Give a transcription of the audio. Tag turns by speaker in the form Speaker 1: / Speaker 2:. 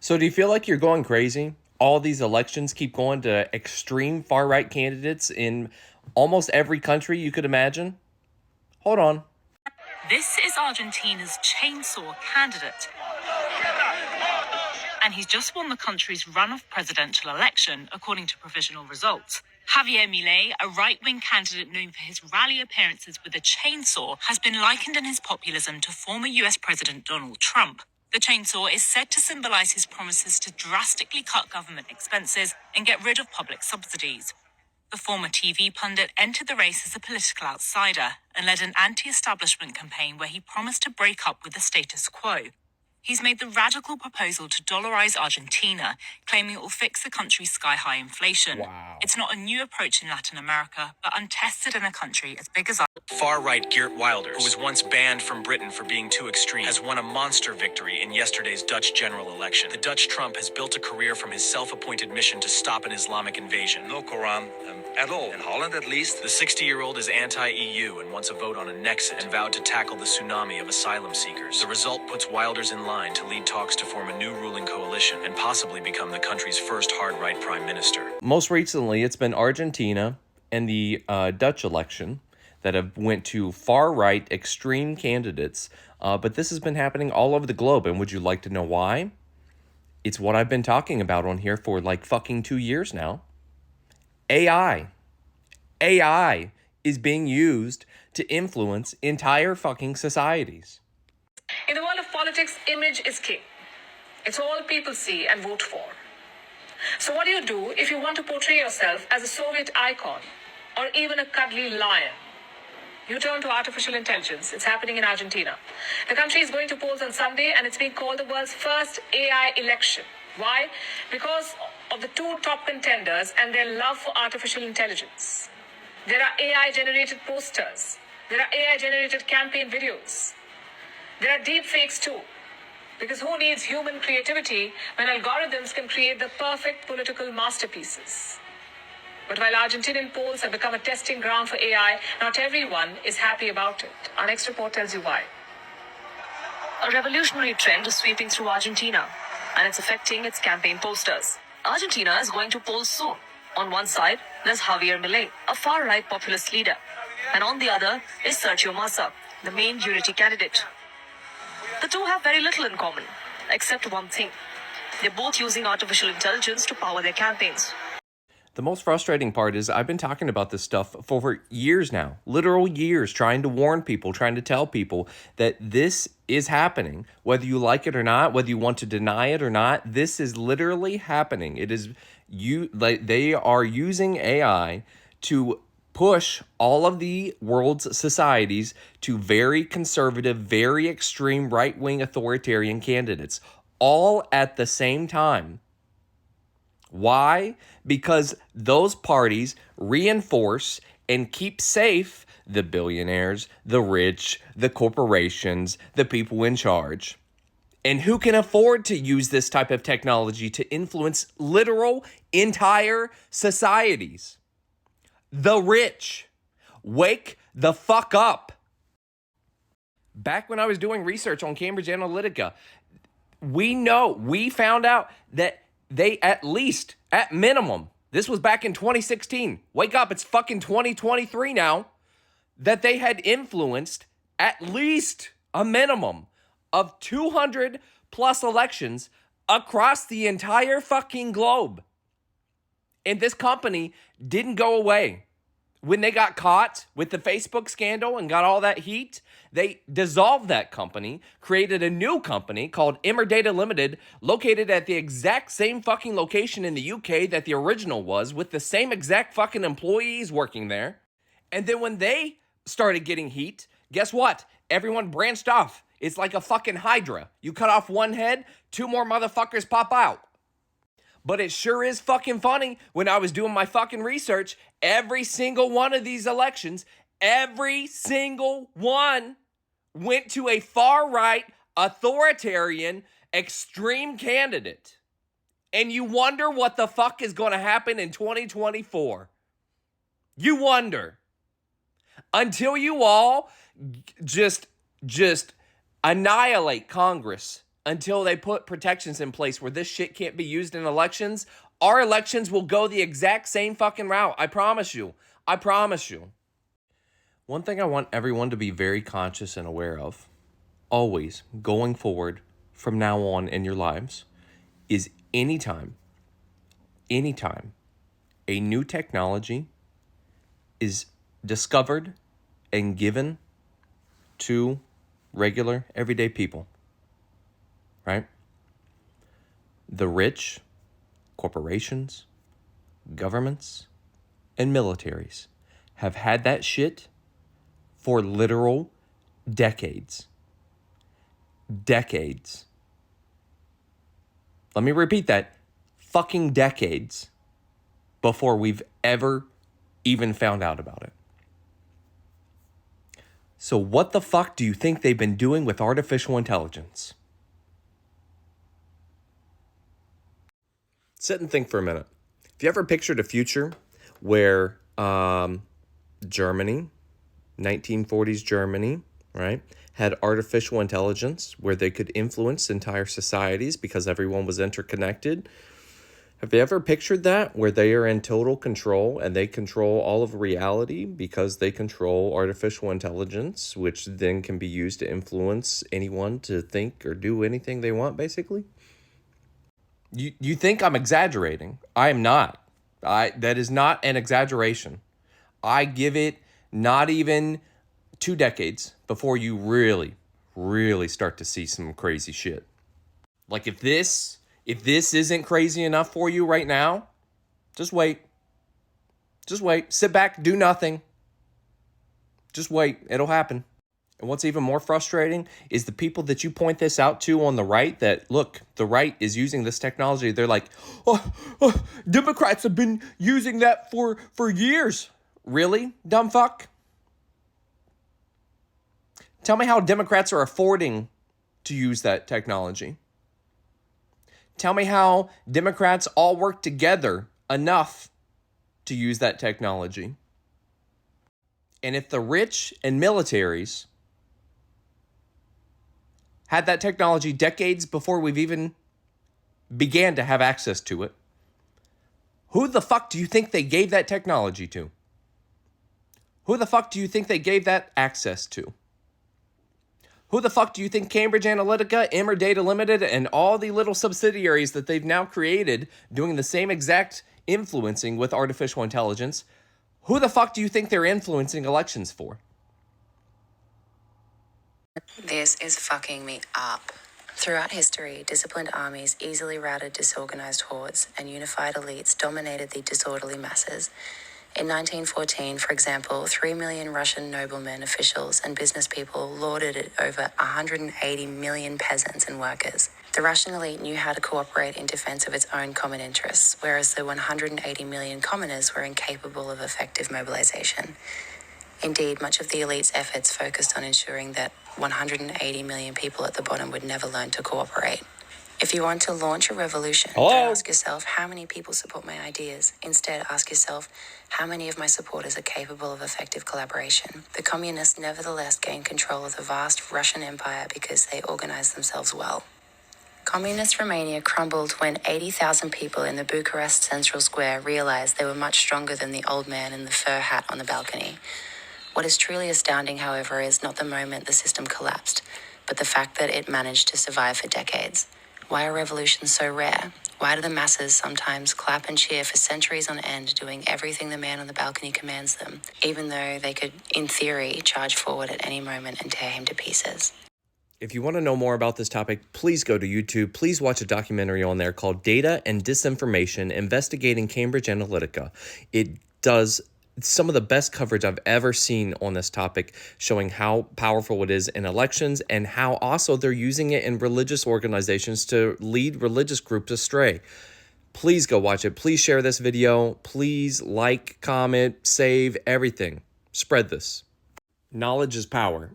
Speaker 1: So do you feel like you're going crazy? All these elections keep going to extreme far right candidates in almost every country you could imagine? Hold on.
Speaker 2: This is Argentina's chainsaw candidate, and he's just won the country's runoff presidential election, according to provisional results. Javier Milei, a right-wing candidate known for his rally appearances with a chainsaw, has been likened in his populism to former US President Donald Trump. The chainsaw is said to symbolize his promises to drastically cut government expenses and get rid of public subsidies. The former TV pundit entered the race as a political outsider and led an anti-establishment campaign where he promised to break up with the status quo. He's made the radical proposal to dollarize Argentina, claiming it will fix the country's sky-high inflation.
Speaker 1: Wow.
Speaker 2: It's not a new approach in Latin America, but untested in a country as big as
Speaker 3: Far-right Geert Wilders, who was once banned from Britain for being too extreme, has won a monster victory in yesterday's Dutch general election. The Dutch Trump has built a career from his self-appointed mission to stop an Islamic invasion.
Speaker 4: No Quran at all. In Holland, at least.
Speaker 3: The 60-year-old is anti-EU and wants a vote on a Nexit and vowed to tackle the tsunami of asylum seekers. The result puts Wilders in line to lead talks to form a new ruling coalition and possibly become the country's first hard-right prime minister.
Speaker 1: Most recently, it's been Argentina and the Dutch election that have went to far-right extreme candidates, but this has been happening all over the globe, and would you like to know why? It's what I've been talking about on here for like fucking 2 years now. AI. AI is being used to influence entire fucking societies.
Speaker 5: In the world of politics, image is king. It's all people see and vote for. So what do you do if you want to portray yourself as a Soviet icon or even a cuddly lion? You turn to artificial intelligence. It's happening in Argentina. The country is going to polls on Sunday, and it's being called the world's first AI election. Why? Because of the two top contenders and their love for artificial intelligence. There are AI-generated posters. There are AI-generated campaign videos. There are deep fakes too. Because who needs human creativity when algorithms can create the perfect political masterpieces? But while Argentinian polls have become a testing ground for AI, not everyone is happy about it. Our next report tells you why. A revolutionary trend is sweeping through Argentina, and it's affecting its campaign posters. Argentina is going to polls soon. On one side, there's Javier Milei, a far-right populist leader. And on the other is Sergio Massa, the main unity candidate. The two have very little in common, except one thing. They're both using artificial intelligence to power their campaigns.
Speaker 1: The most frustrating part is I've been talking about this stuff for years now, literal years, trying to warn people, trying to tell people that this is happening, whether you like it or not, whether you want to deny it or not. This is literally happening. It is they are using AI to push all of the world's societies to very conservative, very extreme right-wing authoritarian candidates, all at the same time. Why? Because those parties reinforce and keep safe the billionaires, the rich, the corporations, the people in charge. And who can afford to use this type of technology to influence literal entire societies? The rich. Wake the fuck up. Back when I was doing research on Cambridge Analytica, we found out that they at least, at minimum, this was back in 2016. Wake up, it's fucking 2023 now. That they had influenced at least a minimum of 200 plus elections across the entire fucking globe. And this company didn't go away. When they got caught with the Facebook scandal and got all that heat, they dissolved that company, created a new company called Immer Data Limited, located at the exact same fucking location in the UK that the original was, with the same exact fucking employees working there. And then when they started getting heat, guess what? Everyone branched off. It's like a fucking hydra. You cut off one head, two more motherfuckers pop out. But it sure is fucking funny when I was doing my fucking research, every single one of these elections, every single one went to a far-right, authoritarian, extreme candidate. And you wonder what the fuck is going to happen in 2024. You wonder. Until you all just annihilate Congress until they put protections in place where this shit can't be used in elections, our elections will go the exact same fucking route. I promise you. I promise you. One thing I want everyone to be very conscious and aware of, always going forward from now on in your lives, is anytime a new technology is discovered and given to regular, everyday people, right? The rich, corporations, governments, and militaries have had that shit for literal decades. Decades. Let me repeat that. Fucking decades before we've ever even found out about it. So what the fuck do you think they've been doing with artificial intelligence? Sit and think for a minute. Have you ever pictured a future where Germany, 1940s Germany, right, had artificial intelligence where they could influence entire societies because everyone was interconnected? Have you ever pictured that, where they are in total control and they control all of reality because they control artificial intelligence, which then can be used to influence anyone to think or do anything they want, basically? You think I'm exaggerating. I am not. That is not an exaggeration. I give it not even 2 decades before you really, really start to see some crazy shit. Like if this isn't crazy enough for you right now, just wait. Just wait. Sit back, do nothing. Just wait. It'll happen. And what's even more frustrating is the people that you point this out to on the right, that, look, the right is using this technology. They're like, Democrats have been using that for years. Really, dumb fuck? Tell me how Democrats are affording to use that technology. Tell me how Democrats all work together enough to use that technology. And if the rich and militaries had that technology decades before we've even began to have access to it, who the fuck do you think they gave that technology to? Who the fuck do you think they gave that access to? Who the fuck do you think Cambridge Analytica, Emmer Data Limited, and all the little subsidiaries that they've now created doing the same exact influencing with artificial intelligence, who the fuck do you think they're influencing elections for?
Speaker 6: This is fucking me up. Throughout history, disciplined armies easily routed disorganized hordes, and unified elites dominated the disorderly masses. In 1914, for example, 3 million Russian noblemen, officials, and business people lorded it over 180 million peasants and workers. The Russian elite knew how to cooperate in defense of its own common interests, whereas the 180 million commoners were incapable of effective mobilization. Indeed, much of the elite's efforts focused on ensuring that 180 million people at the bottom would never learn to cooperate. If you want to launch a revolution, don't ask yourself how many people support my ideas. Instead, ask yourself how many of my supporters are capable of effective collaboration. The communists nevertheless gained control of the vast Russian Empire because they organized themselves well. Communist Romania crumbled when 80,000 people in the Bucharest Central Square realized they were much stronger than the old man in the fur hat on the balcony. What is truly astounding, however, is not the moment the system collapsed, but the fact that it managed to survive for decades. Why are revolutions so rare? Why do the masses sometimes clap and cheer for centuries on end, doing everything the man on the balcony commands them, even though they could, in theory, charge forward at any moment and tear him to pieces?
Speaker 1: If you want to know more about this topic, please go to YouTube. Please watch a documentary on there called Data and Disinformation, Investigating Cambridge Analytica. It does some of the best coverage I've ever seen on this topic, showing how powerful it is in elections and how also they're using it in religious organizations to lead religious groups astray. Please go watch it. Please share this video. Please like, comment, save, everything. Spread this. Knowledge is power.